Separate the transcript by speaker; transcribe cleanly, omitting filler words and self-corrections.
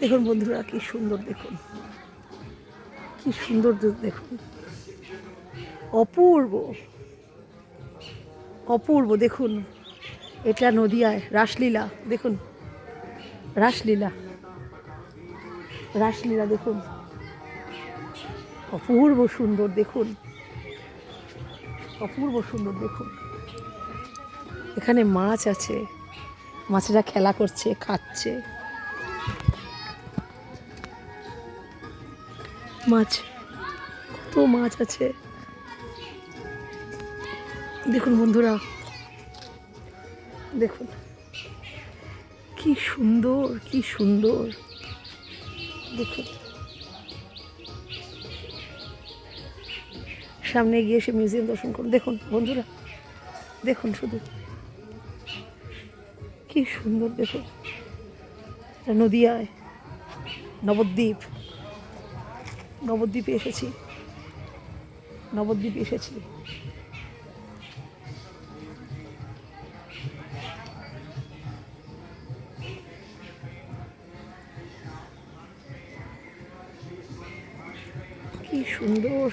Speaker 1: দেখুন বন্ধুরা, কি সুন্দর, দেখুন কি সুন্দর দেখুন, অপূর্ব অপূর্ব। দেখুন, এটা নদিয়ায় রাসলীলা, দেখুন রাসলীলা, রাসলীলা দেখুন, অপূর্ব সুন্দর, দেখুন অপূর্ব সুন্দর। দেখুন, এখানে মাছ আছে, মাছেরা খেলা করছে, খাচ্ছে মাছ, কত মাছ আছে। দেখুন বন্ধুরা, দেখুন কি সুন্দর, কি সুন্দর। দেখুন, সামনে গিয়ে এসে মিউজিয়াম দর্শন করুন। দেখুন বন্ধুরা, দেখুন শুধু কি সুন্দর। দেখুন, নদিয়ায় নবদ্বীপ, নবদ্বীপে এসেছি, নবদ্বীপে এসেছি। কি সুন্দর।